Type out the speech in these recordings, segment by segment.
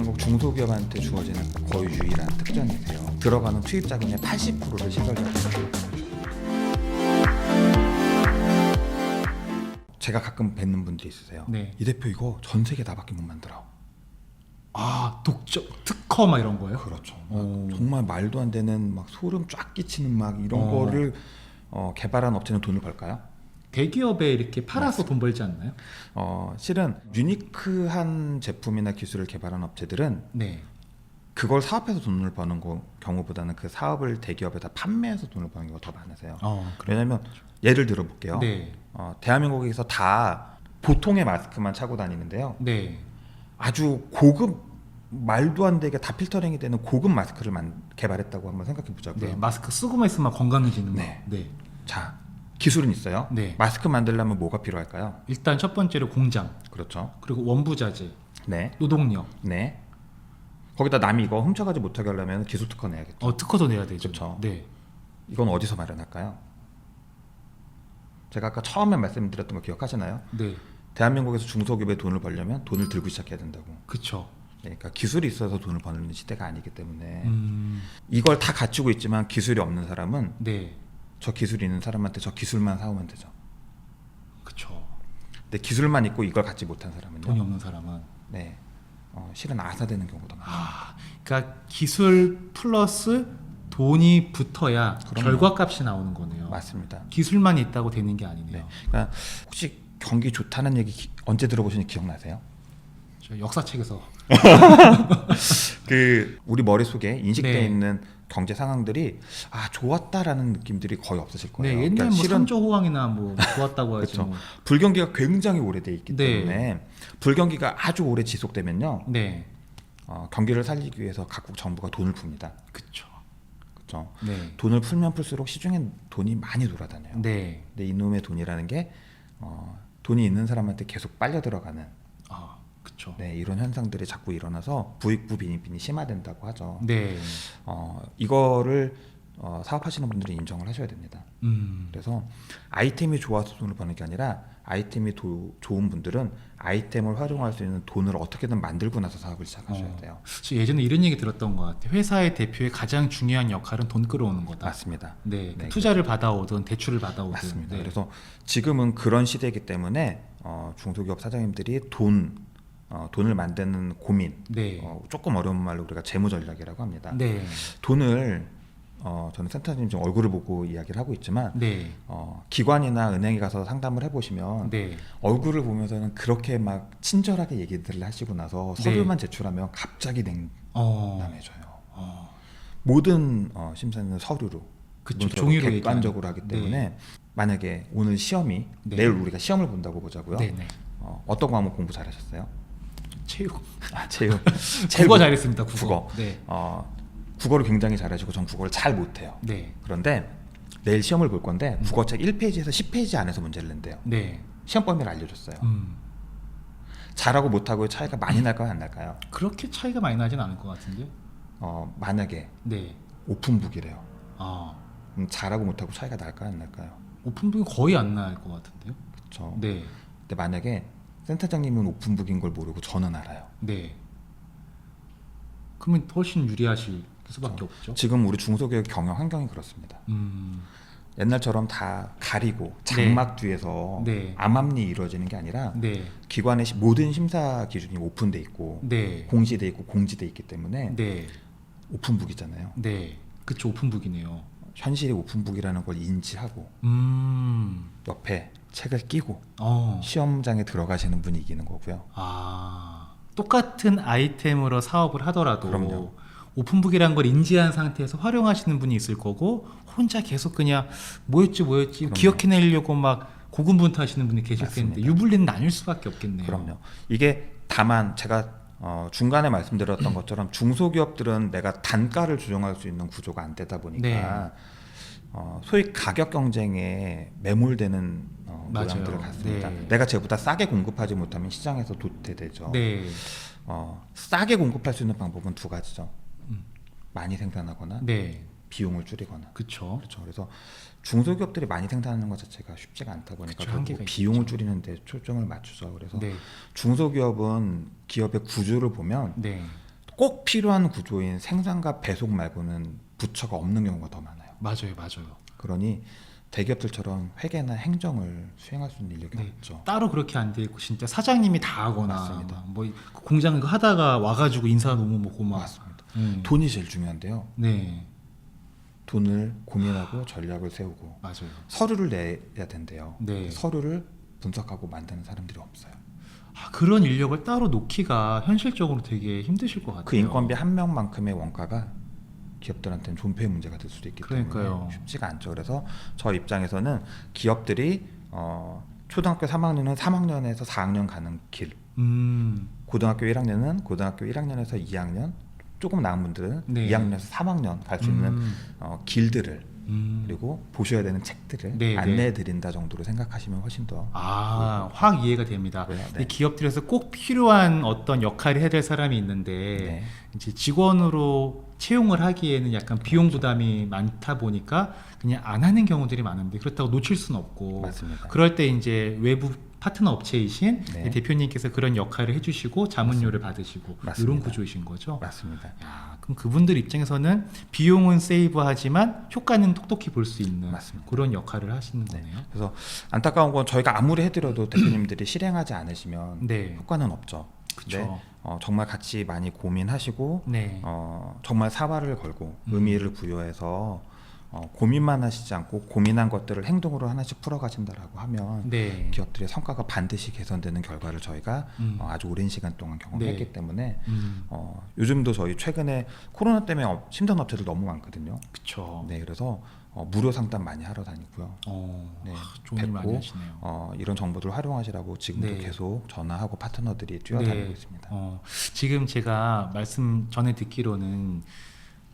대한민국 중소기업한테 주어지는 거의 유일한 특전이세요. 들어가는 투입 자금의 80%를 시설자금으로. 제가 가끔 뵙는 분들이 있으세요. 네. 이 대표 이거 전 세계 나밖에 못 만들어. 아, 독점 특허 막 이런 거예요? 그렇죠. 오. 정말 말도 안 되는 막 소름 쫙 끼치는 막 이런 거를 개발한 업체는 돈을 벌까요? 대기업에 이렇게 팔아서 돈 벌지 않나요? 실은 유니크한 제품이나 기술을 개발한 업체들은 네. 그걸 사업해서 돈을 버는 경우보다는 그 사업을 대기업에다 판매해서 돈을 버는 경우가 더 많으세요. 왜냐하면 예를 들어 볼게요. 네. 대한민국에서 다 보통의 마스크만 차고 다니는데요. 네. 아주 고급 말도 안 되게 다 필터링이 되는 고급 마스크를 개발했다고 한번 생각해 보자고요. 네. 마스크 쓰고만 있으면 건강해지는 네. 거. 네. 자, 기술은 있어요. 네. 마스크 만들려면 뭐가 필요할까요? 일단 첫 번째로 공장, 그렇죠. 그리고 원부자재, 네. 노동력. 네. 거기다 남이 이거 훔쳐가지 못하게 하려면 기술 특허 내야겠죠. 특허도 내야 되죠. 그렇죠. 네. 이건 어디서 마련할까요? 제가 아까 처음에 말씀드렸던 거 기억하시나요? 네. 대한민국에서 중소기업에 돈을 벌려면 돈을 들고 시작해야 된다고. 그렇죠. 그러니까 기술이 있어서 돈을 버는 시대가 아니기 때문에 음. 이걸 다 갖추고 있지만 기술이 없는 사람은 네. 저 기술이 있는 사람한테 저 기술만 사오면 되죠. 그렇죠. 근데 기술만 있고 이걸 갖지 못한 사람은요. 돈이 없는 사람은. 네. 실은 아사되는 경우도 많아요. 그러니까 기술 플러스 돈이 붙어야 그럼요. 결과값이 나오는 거네요. 맞습니다. 기술만 있다고 되는 게 아니네요. 네. 그러니까 혹시 경기 좋다는 얘기 언제 들어보시는지 기억나세요? 저 역사책에서. 그 우리 머릿속에 인식되어 네. 있는 경제 상황들이 좋았다라는 느낌들이 거의 없으실 거예요. 네, 옛날 그러니까 뭐 삼조호황이나 뭐 좋았다고 하지. 그렇죠. 뭐. 불경기가 굉장히 오래돼 있기 네. 때문에 불경기가 아주 오래 지속되면요. 네. 경기를 살리기 위해서 각국 정부가 돈을 풉니다. 그렇죠. 그렇죠. 네. 돈을 풀면 풀수록 시중에 돈이 많이 돌아다녀요. 네. 근데 이놈의 돈이라는 게 돈이 있는 사람한테 계속 빨려 들어가는 그렇죠. 네, 이런 현상들이 자꾸 일어나서 부익부 빈익빈이 심화된다고 하죠. 네. 이거를 사업하시는 분들이 인정을 하셔야 됩니다. 그래서 아이템이 좋아서 돈을 버는 게 아니라 아이템이 좋은 분들은 아이템을 활용할 수 있는 돈을 어떻게든 만들고 나서 사업을 시작하셔야 돼요. 저 예전에 이런 얘기 들었던 것 같아요. 회사의 대표의 가장 중요한 역할은 돈 끌어오는 거다. 맞습니다. 네. 네, 투자를 받아오든 대출을 받아오든. 맞습니다. 네. 그래서 지금은 그런 시대이기 때문에 중소기업 사장님들이 돈을 만드는 고민, 네. 조금 어려운 말로 우리가 재무 전략이라고 합니다. 네. 돈을 저는 센터님 지금 얼굴을 보고 이야기를 하고 있지만 네. 기관이나 은행에 가서 상담을 해보시면 네. 얼굴을 보면서는 그렇게 막 친절하게 얘기들을 하시고 나서 네. 서류만 제출하면 갑자기 냉담해져요. 어. 모든 심사는 서류로 그쵸, 문서로 종이로 객관적으로 하기 때문에 만약에 오늘 시험이 네. 내일 우리가 시험을 본다고 보자고요. 네네. 어떤 과목 공부 잘하셨어요? 체육. 체육. 국어 잘했습니다. 국어. 국어. 네. 국어를 굉장히 잘하시고 전 국어를 잘 못해요. 네. 그런데 내일 시험을 볼 건데 국어책 1페이지에서 10페이지 안에서 문제를 낸대요. 네. 시험 범위를 알려줬어요. 잘하고 못하고의 차이가 많이 날까요, 안 날까요? 그렇게 차이가 많이 나진 않을 것 같은데. 만약에 네. 오픈북이래요. 아. 잘하고 못하고 차이가 날까요, 안 날까요? 오픈북이 거의 안 날 것 같은데요. 그렇죠. 네. 근데 만약에 센터장님은 오픈북인 걸 모르고 저는 알아요. 네. 그러면 훨씬 유리하실 수밖에 없죠. 지금 우리 중소기업 경영 환경이 그렇습니다. 옛날처럼 다 가리고 장막 뒤에서 네. 암암리 이루어지는 게 아니라 네. 기관의 모든 심사 기준이 오픈돼 있고 네. 공시돼 있고 공지돼 있기 때문에 네. 오픈북이잖아요. 네. 그쵸, 오픈북이네요. 현실이 오픈북이라는 걸 인지하고 옆에 책을 끼고 시험장에 들어가시는 분이 이기는 거고요. 똑같은 아이템으로 사업을 하더라도 그럼요. 오픈북이란 걸 인지한 상태에서 활용하시는 분이 있을 거고 혼자 계속 그냥 뭐였지 그럼요. 기억해내려고 막 고군분투하시는 분이 계실 맞습니다. 텐데 유불리는 나뉠 수밖에 없겠네요. 그럼요. 이게 다만 제가 중간에 말씀드렸던 것처럼 중소기업들은 내가 단가를 조정할 수 있는 구조가 안 되다 보니까 소위 가격 경쟁에 매몰되는 모양들을 갖습니다. 네. 내가 쟤보다 싸게 공급하지 못하면 시장에서 도태되죠. 네. 싸게 공급할 수 있는 방법은 두 가지죠. 많이 생산하거나 네. 비용을 줄이거나. 그쵸. 그렇죠. 그래서 중소기업들이 많이 생산하는 것 자체가 쉽지가 않다 보니까 그쵸, 결국 한계가 비용을 있겠죠. 줄이는 데 초점을 맞추죠. 그래서 네. 중소기업은 기업의 구조를 보면 네. 꼭 필요한 구조인 생산과 배송 말고는 부처가 없는 경우가 더 많아요. 맞아요. 그러니 대기업들처럼 회계나 행정을 수행할 수 있는 인력이 네. 없죠. 따로 그렇게 안 돼 있고 진짜 사장님이 다 하거나 맞습니다. 뭐 공장 이거 하다가 와가지고 인사 너무 먹고 막. 맞습니다. 돈이 제일 중요한데요. 네, 돈을 고민하고 전략을 세우고 맞아요. 서류를 내야 된대요. 네. 서류를 분석하고 만드는 사람들이 없어요. 그런 인력을 따로 놓기가 현실적으로 되게 힘드실 것 같아요. 그 인건비 한 명만큼의 원가가 기업들한테는 존폐의 문제가 될 수도 있기 그러니까요. 때문에 쉽지가 않죠. 그래서 저 입장에서는 기업들이 초등학교 3학년은 3학년에서 4학년 가는 길, 고등학교 1학년은 고등학교 1학년에서 2학년, 조금 나은 분들은 네. 2학년에서 3학년 갈 수 있는 길들을 그리고 보셔야 되는 책들을 네, 안내해 드린다 정도로 생각하시면 훨씬 더 확 이해가 됩니다. 네. 근데 기업들에서 꼭 필요한 어떤 역할을 해야 될 사람이 있는데 네. 이제 직원으로 채용을 하기에는 약간 비용 부담이 많다 보니까 그냥 안 하는 경우들이 많은데 그렇다고 놓칠 수는 없고 맞습니다. 그럴 때 이제 외부 파트너 업체이신 네. 대표님께서 그런 역할을 해주시고 자문료를 받으시고 맞습니다. 이런 구조이신 거죠. 맞습니다. 야, 그럼 그분들 입장에서는 비용은 세이브하지만 효과는 톡톡히 볼 수 있는 맞습니다. 그런 역할을 하시는 네. 거네요. 그래서 안타까운 건 저희가 아무리 해드려도 대표님들이 실행하지 않으시면 네. 효과는 없죠. 그쵸. 정말 같이 많이 고민하시고 네. 정말 사활을 걸고 의미를 부여해서 고민만 하시지 않고 고민한 것들을 행동으로 하나씩 풀어가신다라고 하면 네. 기업들의 성과가 반드시 개선되는 결과를 저희가 아주 오랜 시간 동안 경험했기 네. 때문에 요즘도 저희 최근에 코로나 때문에 힘든 업체들 너무 많거든요. 그쵸. 네, 그래서 무료 상담 많이 하러 다니고요. 네, 좋은 일 많이 뵙고, 하시네요. 이런 정보들을 활용하시라고 지금도 네. 계속 전화하고 파트너들이 뛰어다니고 네. 있습니다. 지금 제가 말씀 전에 듣기로는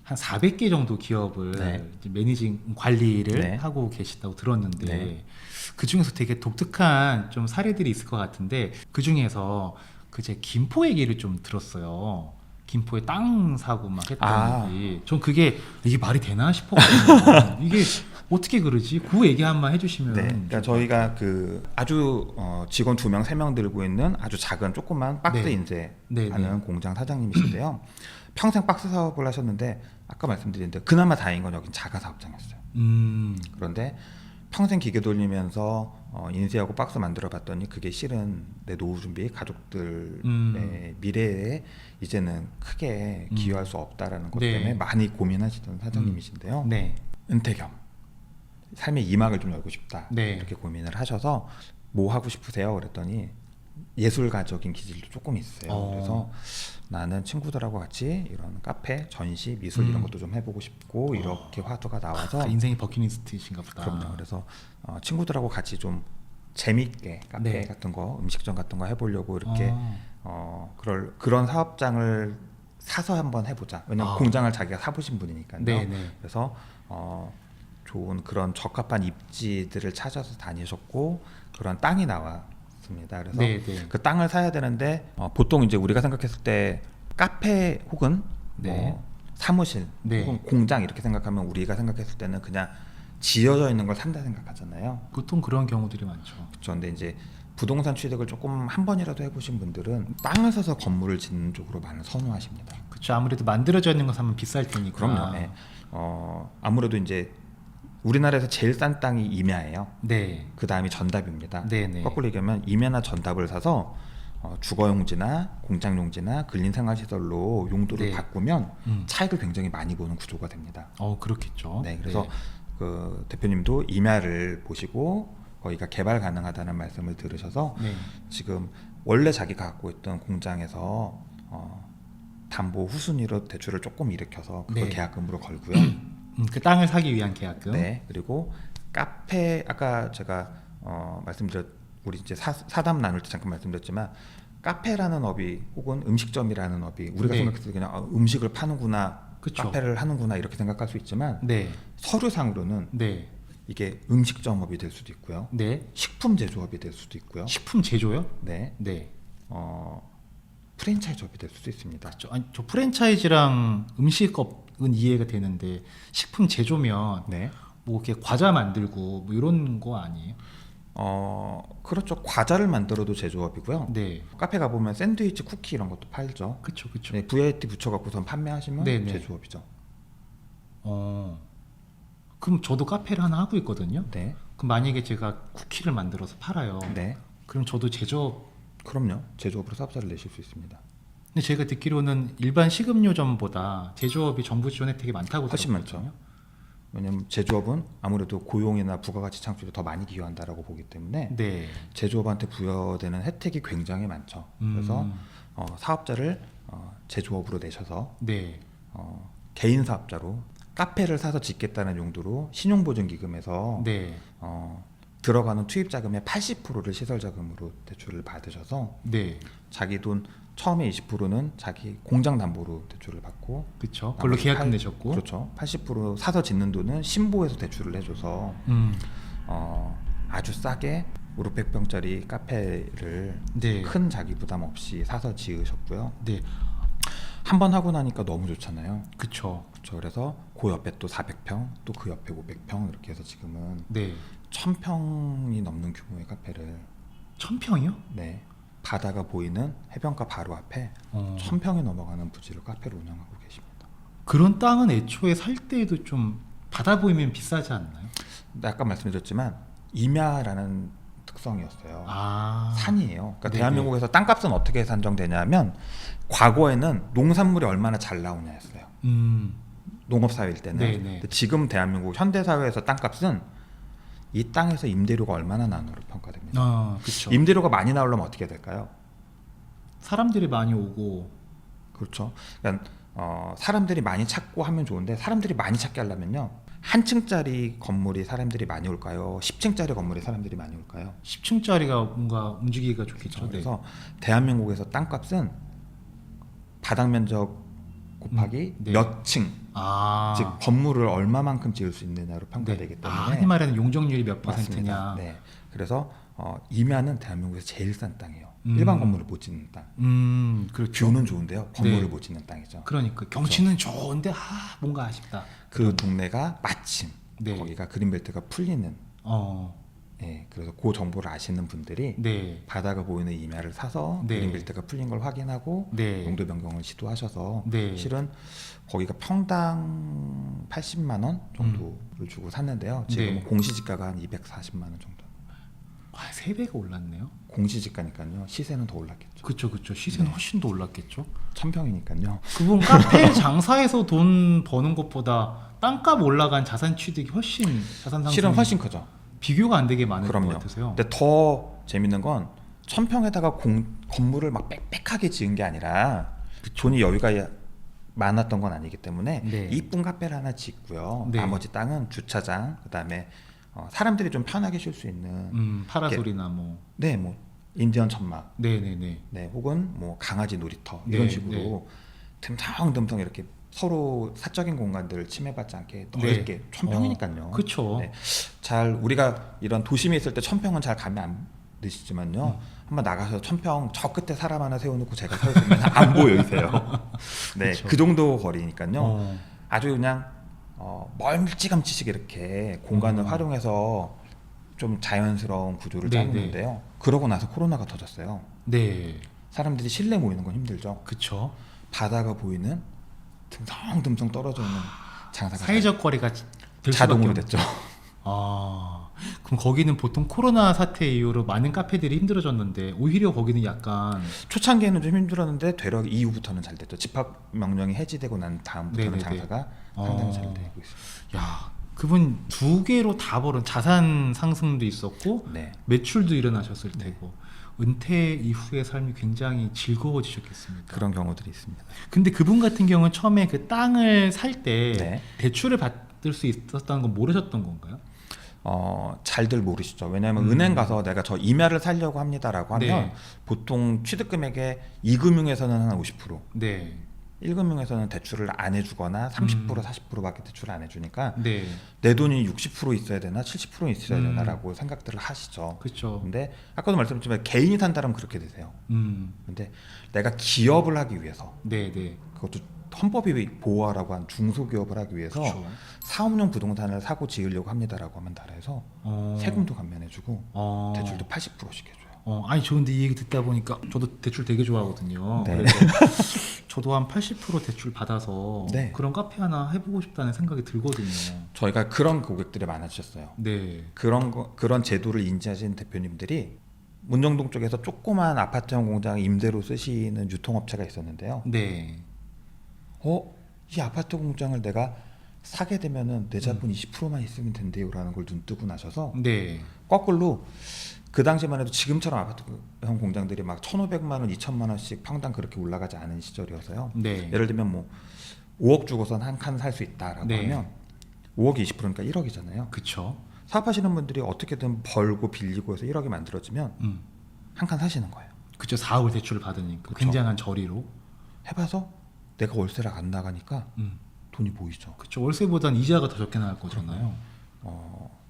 한 400개 정도 기업을 네. 이제 매니징 관리를 네. 하고 계시다고 들었는데 네. 그 중에서 되게 독특한 좀 사례들이 있을 것 같은데 그 중에서 제 김포 얘기를 좀 들었어요. 김포에 땅 사고 막 했던 얘기. 전 그게 이게 말이 되나 싶었거든요. 이게 어떻게 그러지? 그 얘기 한번 해주시면. 네, 그러니까 저희가 아주 직원 2명, 3명 들고 있는 아주 작은 조그만 박스 네. 인쇄하는 공장 사장님이신데요. 평생 박스 사업을 하셨는데 아까 말씀드렸는데 그나마 다행인 건 여긴 자가 사업장이었어요. 그런데 평생 기계 돌리면서 인쇄하고 박스 만들어 봤더니 그게 실은 내 노후 준비 가족들의 미래에 이제는 크게 기여할 수 없다라는 것 네. 때문에 많이 고민하시던 사장님이신데요. 네. 은퇴 겸 삶의 이막을 좀 열고 싶다 네. 이렇게 고민을 하셔서 뭐 하고 싶으세요? 그랬더니 예술가적인 기질도 조금 있어요. 그래서 나는 친구들하고 같이 이런 카페, 전시, 미술 이런 것도 좀 해보고 싶고 이렇게 화두가 나와서 인생이 버킷리스트이신가 보다. 그럼요. 그래서 친구들하고 같이 좀 재밌게 카페 네. 같은 거, 음식점 같은 거 해보려고 이렇게 그런 사업장을 사서 한번 해보자. 왜냐면 공장을 자기가 사보신 분이니까요. 네네. 그래서 좋은 그런 적합한 입지들을 찾아서 다니셨고 그런 땅이 나왔습니다. 그래서 네네. 그 땅을 사야 되는데 보통 이제 우리가 생각했을 때 카페 혹은 네. 사무실 네. 혹은 공장 이렇게 생각하면 우리가 생각했을 때는 그냥 지어져 있는 걸 산다 생각하잖아요. 보통 그런 경우들이 많죠. 그렇죠. 근데 이제 부동산 취득을 조금 한 번이라도 해보신 분들은 땅을 사서 건물을 짓는 쪽으로 많이 선호하십니다. 그렇죠. 아무래도 만들어져 있는 거 사면 비쌀 테니까. 그럼요. 네. 아무래도 이제 우리나라에서 제일 싼 땅이 임야예요. 네. 그 다음이 전답입니다. 네네. 거꾸로 얘기하면 임야나 전답을 사서 주거용지나 공장용지나 근린생활시설로 용도를 네. 바꾸면 차익을 굉장히 많이 보는 구조가 됩니다. 그렇겠죠. 네, 그래서 그 대표님도 임야를 보시고 거기가 개발 가능하다는 말씀을 들으셔서 네. 지금 원래 자기가 갖고 있던 공장에서 담보 후순위로 대출을 조금 일으켜서 그걸 네. 계약금으로 걸고요. 그 땅을 사기 위한 계약금. 네, 그리고 카페 아까 제가 우리 이제 사담 나눌 때 잠깐 말씀드렸지만 카페라는 업이 혹은 음식점이라는 업이 우리가 네. 생각했을 때 그냥 음식을 파는구나, 그쵸. 카페를 하는구나 이렇게 생각할 수 있지만 네. 서류상으로는 네. 이게 음식점업이 될 수도 있고요, 네. 식품 제조업이 될 수도 있고요, 식품 제조요? 네, 네. 프랜차이즈업이 될 수도 있습니다. 저 프랜차이즈랑 음식업은 이해가 되는데 식품 제조면 네, 뭐 이렇게 과자 만들고 뭐 이런 거 아니에요? 그렇죠. 과자를 만들어도 제조업이고요. 네. 카페 가보면 샌드위치, 쿠키 이런 것도 팔죠. 그쵸. 네, VAT 붙여갖고선 판매하시면 네네. 제조업이죠. 그럼 저도 카페를 하나 하고 있거든요. 네, 그럼 만약에 제가 쿠키를 만들어서 팔아요. 네, 그럼 저도 제조업. 그럼요. 제조업으로 사업자를 내실 수 있습니다. 근데 제가 듣기로는 일반 식음료점보다 제조업이 정부 지원 혜택이 많다고 훨씬 들었거든요. 많죠. 왜냐면 제조업은 아무래도 고용이나 부가가치 창출에 더 많이 기여한다라고 보기 때문에 네. 제조업한테 부여되는 혜택이 굉장히 많죠. 그래서 사업자를 제조업으로 내셔서 네. 개인 사업자로 카페를 사서 짓겠다는 용도로 신용보증기금에서 네. 들어가는 투입 자금의 80%를 시설 자금으로 대출을 받으셔서 네. 자기 돈 처음에 20%는 자기 공장 담보로 대출을 받고 그렇죠. 그걸로 나머지 계약금 내셨고. 그렇죠. 80% 사서 짓는 돈은 신보에서 대출을 해줘서 아주 싸게 500평짜리 카페를 네. 큰 자기 부담 없이 사서 지으셨고요. 네. 한 번 하고 나니까 너무 좋잖아요. 그쵸. 그렇죠. 그래서 그 옆에 또 400평, 또 그 옆에 500평 이렇게 해서 지금은 네. 1000평이 넘는 규모의 카페를 1000평이요? 네, 바다가 보이는 해변가 바로 앞에 1000평이 넘어가는 부지를 카페로 운영하고 계십니다. 그런 땅은 애초에 살 때에도 좀 바다 보이면 비싸지 않나요? 아까 말씀드렸지만 임야라는 특성이었어요. 산이에요. 그러니까 네네. 대한민국에서 땅값은 어떻게 산정되냐면 과거에는 농산물이 얼마나 잘 나오냐였어요. 농업사회일 때는. 네네. 근데 지금 대한민국 현대사회에서 땅값은 이 땅에서 임대료가 얼마나 나오느냐로 평가됩니다. 그렇죠. 임대료가 많이 나오려면 어떻게 될까요? 사람들이 많이 오고. 그렇죠. 그러니까 사람들이 많이 찾고 하면 좋은데 사람들이 많이 찾게 하려면요. 한 층짜리 건물이 사람들이 많이 올까요? 10층짜리 건물이 사람들이 많이 올까요? 10층짜리가 뭔가 움직이기가 좋겠죠. 그렇죠. 그래서 대한민국에서 땅값은 바닥 면적 곱하기 네. 몇 층, 즉 건물을 얼마만큼 지을 수 있느냐로 평가되기 때문에 흔히 말하는 용적률이 몇 맞습니다. 퍼센트냐. 네. 그래서 임야는 대한민국에서 제일 싼 땅이에요. 일반 건물을 못 짓는 땅. 그렇죠. 뷰는 좋은데요. 건물을 네. 못 짓는 땅이죠. 그러니까 경치는 좋은데 뭔가 아쉽다. 그 동네가 마침 네. 거기가 그린벨트가 풀리는. 네, 그래서 그 정보를 아시는 분들이 네. 바다가 보이는 임야를 사서 네. 그린벨트가 풀린 걸 확인하고 네. 용도 변경을 시도하셔서 네. 실은 거기가 평당 80만 원 정도를 주고 샀는데요. 지금은 네. 공시지가가 한 240만 원 정도. 3배가 올랐네요. 공시지가니까요. 시세는 더 올랐겠죠. 그쵸. 시세는 네. 훨씬 더 올랐겠죠. 1000평이니까요. 그분 카페 장사해서 돈 버는 것보다 땅값 올라간 자산 취득이 훨씬 자산 상승 실은 훨씬 크죠. 비교가 안 되게 많을 그럼요. 것 같으세요. 근데 더 재밌는 건 1000평에다가 건물을 막 빽빽하게 지은 게 아니라 돈이 여유가 많았던 건 아니기 때문에 네. 이쁜 카페를 하나 짓고요. 네. 나머지 땅은 주차장, 그다음에 사람들이 좀 편하게 쉴 수 있는 파라솔이나 뭐. 네, 뭐 인디언 천막, 네네네. 네, 혹은 뭐 강아지 놀이터 네, 이런 식으로 듬성듬성 이렇게 서로 사적인 공간들을 침해받지 않게 넓게 1000평이니까요. 그렇죠. 네. 잘 우리가 이런 도심에 있을 때 1000평은 잘 감이 안 드시지만요. 한번 나가서 1000평 저 끝에 사람 하나 세워놓고 제가 서 있으면 안 보이세요. 네, 그쵸. 그 정도 거리니까요. 아주 그냥 멀찌감치씩 이렇게 공간을 활용해서 좀 자연스러운 구조를 네, 짜는데요. 그러고 나서 코로나가 터졌어요. 네. 사람들이 실내 모이는 건 힘들죠. 그쵸. 바다가 보이는 듬성듬성 떨어져 있는 장사가 사회적 거리가 될 자동으로 수밖에 됐죠. 그럼 거기는 보통 코로나 사태 이후로 많은 카페들이 힘들어졌는데 오히려 거기는 약간 초창기에는 좀 힘들었는데 되려 이후부터는 잘 됐죠. 집합 명령이 해지되고 난 다음부터는 네네네. 장사가 상당히 잘 되고 있습니다. 야, 그분 두 개로 다 벌은 자산 상승도 있었고 네. 매출도 일어나셨을 테고 은퇴 이후의 삶이 굉장히 즐거워지셨겠습니다. 그런 경우들이 있습니다. 근데 그분 같은 경우는 처음에 그 땅을 살 때 네. 대출을 받을 수 있었다는 건 모르셨던 건가요? 잘들 모르시죠. 왜냐하면 은행 가서 내가 저 임야를 살려고 합니다라고 하면 네. 보통 취득금액의 2금융에서는 한 50%, 네. 1금융에서는 대출을 안 해주거나 30% 40%밖에 대출을 안 해주니까 네. 내 돈이 60% 있어야 되나 70% 있어야 되나라고 생각들을 하시죠. 그렇죠. 근데 아까도 말씀드렸지만 개인이 산다면 그렇게 되세요. 음. 근데 내가 기업을 하기 위해서 네, 네. 그것도 헌법이 보호하라고 한 중소기업을 하기 위해서 그쵸. 사업용 부동산을 사고 지으려고 합니다라고 하면 나라에서 세금도 감면해주고 대출도 80%씩 해줘요. 아니 저 근데 이 얘기 듣다 보니까 저도 대출 되게 좋아하거든요. 네. 그래서 저도 한 80% 대출 받아서 네. 그런 카페 하나 해보고 싶다는 생각이 들거든요. 저희가 그런 고객들이 많아지셨어요. 네. 그런 제도를 인지하신 대표님들이 문정동 쪽에서 조그만 아파트형 공장 임대로 쓰시는 유통업체가 있었는데요. 네. 이 아파트 공장을 내가 사게 되면은 내 자본 20%만 있으면 된대요라는 걸 눈뜨고 나셔서 네. 거꾸로 그 당시만 해도 지금처럼 아파트형 공장들이 막 1,500만 원, 2천만 원씩 평당 그렇게 올라가지 않은 시절이어서요. 네. 예를 들면 뭐 5억 주고선 한 칸 살 수 있다라고 네. 하면 5억이 20%니까 1억이잖아요. 그쵸. 사업하시는 분들이 어떻게든 벌고 빌리고 해서 1억이 만들어지면 한 칸 사시는 거예요. 그쵸. 4억 대출을 받으니까 그쵸. 굉장한 저리로. 해봐서 내가 월세를 안 나가니까 음. 돈이 모이죠. 그쵸. 월세보단 이자가 더 적게 나갈 거잖아요.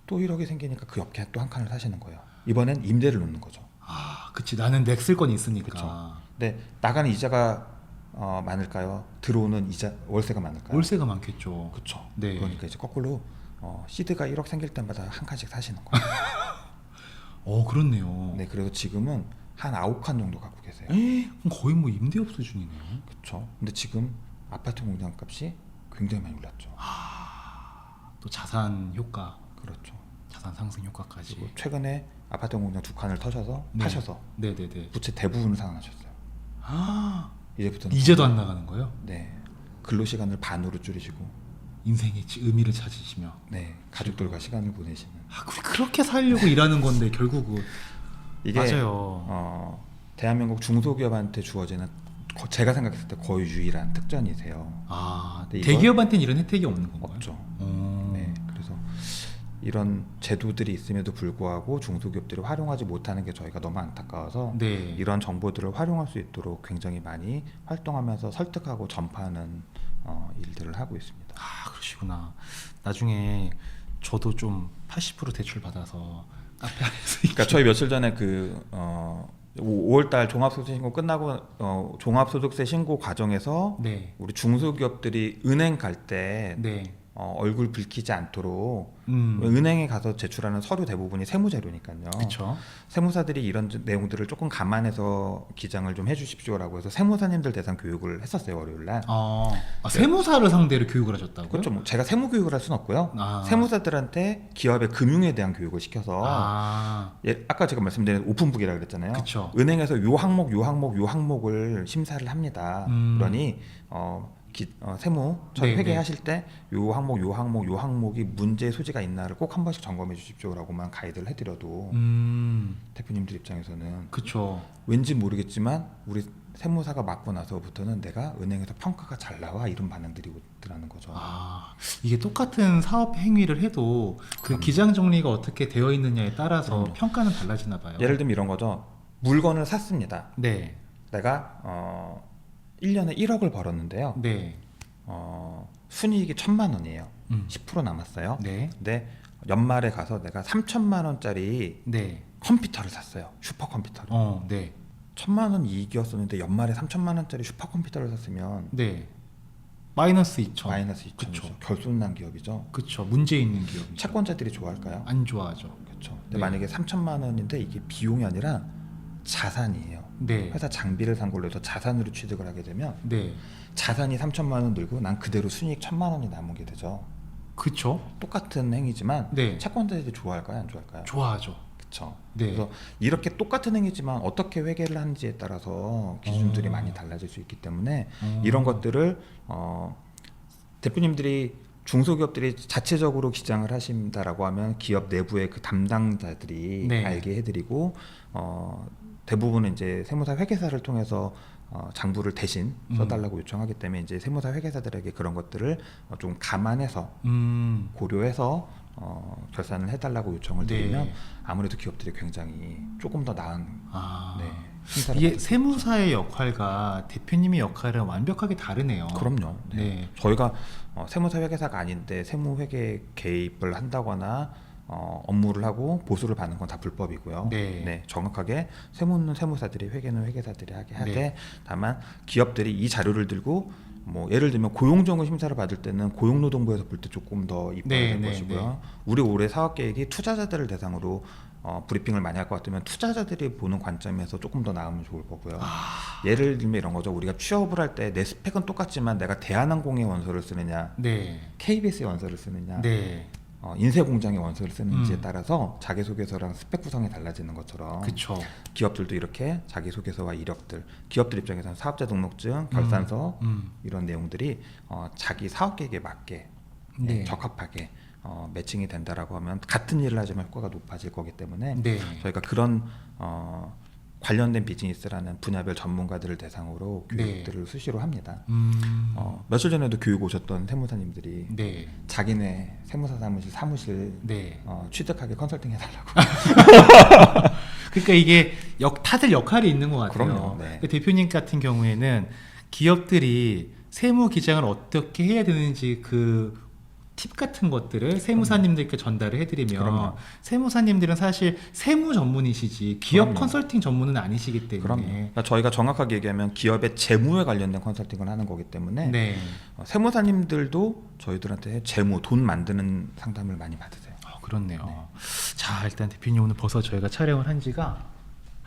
또 1억이 생기니까 그 옆에 또 한 칸을 사시는 거예요. 이번엔 임대를 놓는 거죠. 아, 그치. 나는 넥쓸 건 있으니까. 그쵸. 근데 나가는 이자가 많을까요? 들어오는 월세가 많을까요? 월세가 많겠죠. 그렇죠. 네. 그러니까 이제 거꾸로 시드가 1억 생길 때마다 한 칸씩 사시는 거예요. 그렇네요. 네, 그래서 지금은 한 9칸 정도 갖고 계세요. 그럼 거의 뭐 임대업 수준이네요. 그렇죠. 근데 지금 아파트 공장 값이 굉장히 많이 올랐죠. 또 자산 효과, 그렇죠. 자산 상승 효과까지. 그리고 최근에 아파트 공장 2칸을 터셔서 네. 파셔서 네네네. 부채 대부분을 상환하셨어요. 이제부터는 이제도 안 나가는 거예요? 네, 근로 시간을 반으로 줄이시고, 인생의 의미를 찾으시며. 네, 가족들과 시간을 보내시는. 우리 그렇게 살려고 일하는 건데 결국은. 이게 맞아요. 대한민국 중소기업한테 주어지는 제가 생각했을 때 거의 유일한 특전이세요. 근데 이건 대기업한테는 이런 혜택이 없는 건가요? 없죠. 네, 그래서 이런 제도들이 있음에도 불구하고 중소기업들이 활용하지 못하는 게 저희가 너무 안타까워서 네. 이런 정보들을 활용할 수 있도록 굉장히 많이 활동하면서 설득하고 전파하는 일들을 하고 있습니다. 그러시구나. 나중에 저도 좀 80% 대출 받아서 카페 안에서 그러니까 저희 며칠 전에 5월달 종합소득세 신고 끝나고 종합소득세 신고 과정에서 네. 우리 중소기업들이 은행 갈 때 네. 얼굴 붉히지 않도록 은행에 가서 제출하는 서류 대부분이 세무자료니까요. 그렇죠. 세무사들이 이런 내용들을 조금 감안해서 기장을 좀 해주십시오라고 해서 세무사님들 대상 교육을 했었어요, 월요일날. 세무사를 상대로 교육을 하셨다고요? 그렇죠. 뭐 제가 세무 교육을 할 수는 없고요. 아. 세무사들한테 기업의 금융에 대한 교육을 시켜서 아까 제가 말씀드린 오픈북이라 그랬잖아요. 그쵸. 은행에서 요 항목을 심사를 합니다. 그러니 세무 저희 네, 회계하실 때 요 항목이 문제의 소지가 있나를 꼭 한 번씩 점검해 주십시오라고만 가이드를 해드려도 대표님들 입장에서는 그쵸. 왠지 모르겠지만 우리 세무사가 맡고 나서부터는 내가 은행에서 평가가 잘 나와 이런 반응들이 오더라는 거죠. 이게 똑같은 사업 행위를 해도 그 기장 정리가 어떻게 되어 있느냐에 따라서 그럼요. 평가는 달라지나 봐요. 예를 들면 이런 거죠. 물건을 샀습니다. 네. 내가 1년에 1억을 벌었는데요. 네. 순이익이 1,000만 원이에요. 10% 남았어요. 네. 근데 연말에 가서 내가 3천만 원짜리 네. 컴퓨터를 샀어요. 슈퍼컴퓨터를. 네. 1,000만 원 이익이었었는데 연말에 3천만 원짜리 슈퍼컴퓨터를 샀으면 네. 마이너스 2천. 마이너스 2천이죠. 결손난 기업이죠. 그쵸. 문제 있는 기업이죠. 채권자들이 좋아할까요? 안 좋아하죠. 그렇죠. 근데 네. 만약에 3천만 원인데 이게 비용이 아니라 자산이에요. 네. 회사 장비를 산 걸로 해서 자산으로 취득을 하게 되면 네. 자산이 3천만 원 들고 난 그대로 순이익 1,000만 원이 남게 되죠. 그쵸. 똑같은 행위지만 네. 채권자들이 좋아할까요? 안 좋아할까요? 좋아하죠. 그렇죠. 네. 그래서 이렇게 똑같은 행위지만 어떻게 회계를 하는지에 따라서 기준들이 많이 달라질 수 있기 때문에 이런 것들을 대표님들이 중소기업들이 자체적으로 기장을 하신다라고 하면 기업 내부의 그 담당자들이 네. 알게 해드리고 대부분은 이제 세무사 회계사를 통해서 장부를 대신 써달라고 요청하기 때문에 이제 세무사 회계사들에게 그런 것들을 좀 감안해서 고려해서 결산을 해달라고 요청을 네. 드리면 아무래도 기업들이 굉장히 조금 더 나은 심사를 이게 받을 수 세무사의 역할과 대표님의 역할은 완벽하게 다르네요. 그럼요. 네. 네. 저희가 세무사 회계사가 아닌데 세무회계 개입을 한다거나 업무를 하고 보수를 받는 건 다 불법이고요. 네. 정확하게 세무는 세무사들이 회계는 회계사들이 하게 하되 네. 다만 기업들이 이 자료를 들고 뭐 예를 들면 고용정보 심사를 받을 때는 고용노동부에서 볼 때 조금 더 이뻐야 네, 될 네, 것이고요. 우리 올해 사업 계획이 투자자들을 대상으로 브리핑을 많이 할 것 같으면 투자자들이 보는 관점에서 조금 더 나으면 좋을 거고요. 예를 들면 이런 거죠. 우리가 취업을 할 때 내 스펙은 똑같지만 내가 대한항공의 원서를 쓰느냐, 네. KBS의 원서를 쓰느냐, 네. 인쇄공장의 원서를 쓰는지에 따라서 자기소개서랑 스펙 구성이 달라지는 것처럼 그렇죠. 기업들도 이렇게 자기소개서와 이력들, 기업들 입장에서는 사업자 등록증, 결산서 이런 내용들이 자기 사업 계획에 맞게 네. 적합하게 매칭이 된다라고 하면 같은 일을 하지만 효과가 높아질 거기 때문에 네. 저희가 그런 관련된 비즈니스라는 분야별 전문가들을 대상으로 교육들을 수시로 합니다. 며칠 전에도 교육 오셨던 세무사님들이 네. 자기네 세무사 사무실 네. 취득하게 컨설팅 해달라고. 그러니까 이게 다들 역할이 있는 것 같아요. 그럼요. 네. 그 대표님 같은 경우에는 기업들이 세무 기장을 어떻게 해야 되는지 그 팁 같은 것들을 세무사님들께 전달을 해드리면 그럼요. 세무사님들은 사실 세무 전문이시지 기업 그럼요. 컨설팅 전문은 아니시기 때문에 그럼요. 그러니까 저희가 정확하게 얘기하면 기업의 재무에 관련된 컨설팅을 하는 거기 때문에 네. 세무사님들도 저희들한테 재무, 돈 만드는 상담을 많이 받으세요. 그렇네요. 네. 자, 일단 대표님 오늘 벌써 저희가 촬영을 한 지가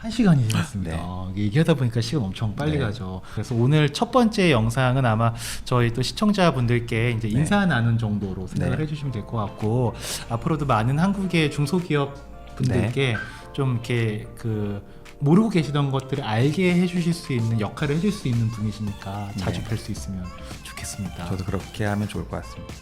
1시간이 지났습니다. 네. 얘기하다 보니까 시간 엄청 빨리 네. 가죠. 그래서 오늘 첫 번째 영상은 아마 저희 또 시청자분들께 이제 인사 나눈 정도로 생각을 네. 해주시면 될 것 같고 앞으로도 많은 한국의 중소기업 분들께 좀 이렇게 그 모르고 계시던 것들을 알게 해주실 수 있는 역할을 해줄 수 있는 분이시니까 자주 네. 뵐 수 있으면 좋겠습니다. 저도 그렇게 하면 좋을 것 같습니다.